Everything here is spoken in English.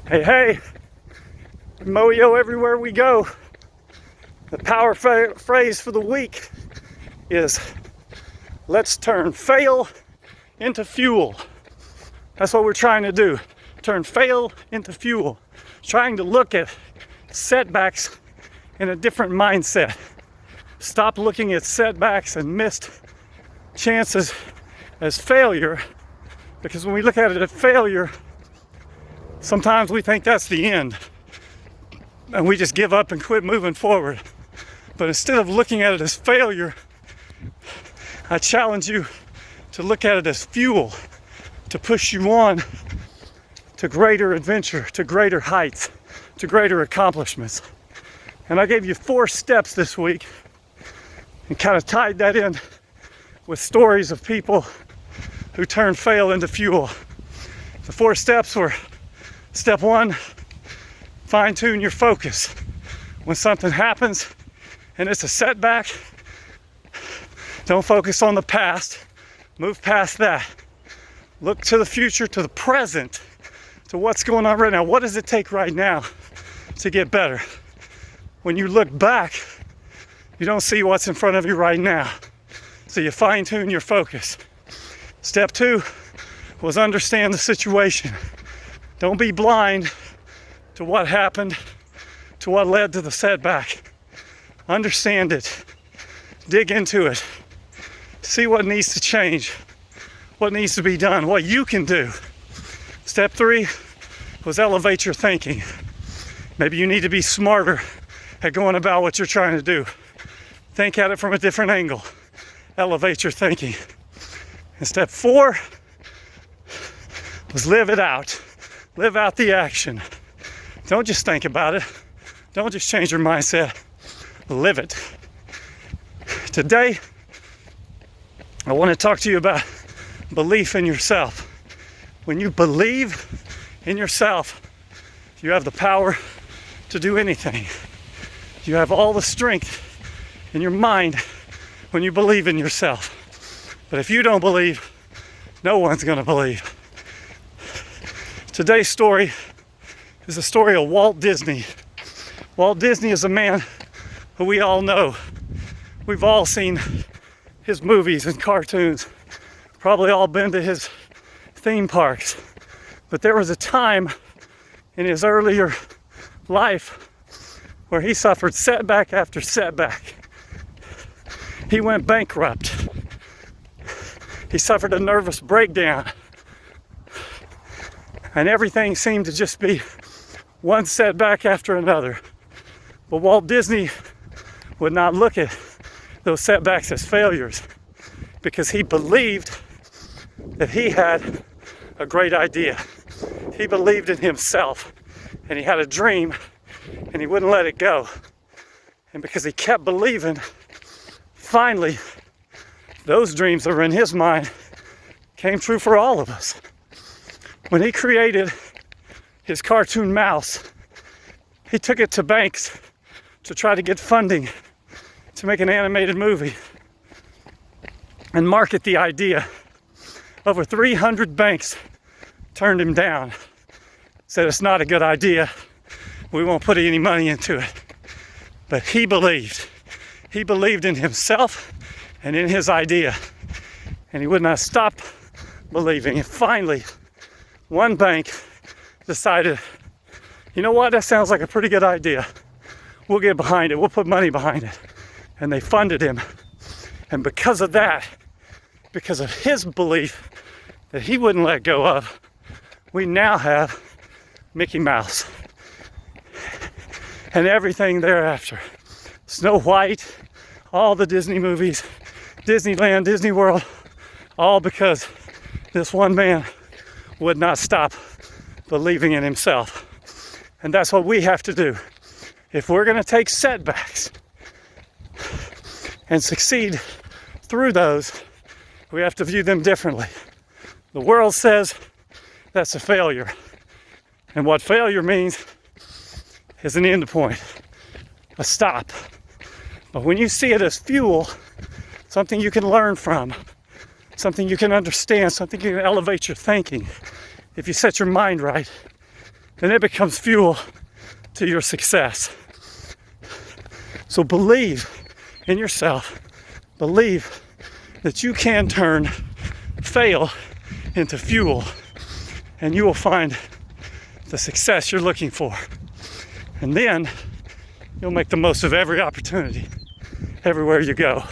Hey, hey, Moyo everywhere we go. The power phrase for the week is let's turn fail into fuel. That's what we're trying to do. Turn fail into fuel. Trying to look at setbacks in a different mindset. Stop looking at setbacks and missed chances as failure, because when we look at it as failure, sometimes we think that's the end and we just give up and quit moving forward. But instead of looking at it as failure, I challenge you to look at it as fuel to push you on to greater adventure, to greater heights, to greater accomplishments. And I gave you 4 steps this week and kind of tied that in with stories of people who turned fail into fuel. The 4 steps were: step 1, fine tune your focus. When something happens and it's a setback, don't focus on the past, move past that. Look to the future, to the present, to what's going on right now. What does it take right now to get better? When you look back, you don't see what's in front of you right now. So you fine tune your focus. Step 2 was understand the situation. Don't be blind to what happened, to what led to the setback. Understand it. Dig into it. See what needs to change, what needs to be done, what you can do. Step 3 was elevate your thinking. Maybe you need to be smarter at going about what you're trying to do. Think at it from a different angle. Elevate your thinking. And step 4 was live it out. Live out the action. Don't just think about it. Don't just change your mindset. Live it. Today, I want to talk to you about belief in yourself. When you believe in yourself, you have the power to do anything. You have all the strength in your mind when you believe in yourself. But if you don't believe, no one's going to believe. Today's story is the story of Walt Disney. Walt Disney is a man who we all know. We've all seen his movies and cartoons, probably all been to his theme parks. But there was a time in his earlier life where he suffered setback after setback. He went bankrupt. He suffered a nervous breakdown. And everything seemed to just be one setback after another. But Walt Disney would not look at those setbacks as failures, because he believed that he had a great idea. He believed in himself, and he had a dream, and he wouldn't let it go. And because he kept believing, finally, those dreams that were in his mind came true for all of us. When he created his cartoon mouse, he took it to banks to try to get funding to make an animated movie and market the idea. Over 300 banks turned him down, said it's not a good idea, we won't put any money into it. But he believed in himself and in his idea, and he would not stop believing. And finally, one bank decided, you know what, that sounds like a pretty good idea. We'll get behind it, we'll put money behind it. And they funded him. And because of that, because of his belief that he wouldn't let go of, we now have Mickey Mouse and everything thereafter. Snow White, all the Disney movies, Disneyland, Disney World, all because this one man would not stop believing in himself. And that's what we have to do. If we're going to take setbacks and succeed through those, we have to view them differently. The world says that's a failure. And what failure means is an end point, a stop. But when you see it as fuel, something you can learn from, something you can understand, something you can elevate your thinking, if you set your mind right, then it becomes fuel to your success. So believe in yourself. Believe that you can turn fail into fuel, and you will find the success you're looking for. And then you'll make the most of every opportunity everywhere you go.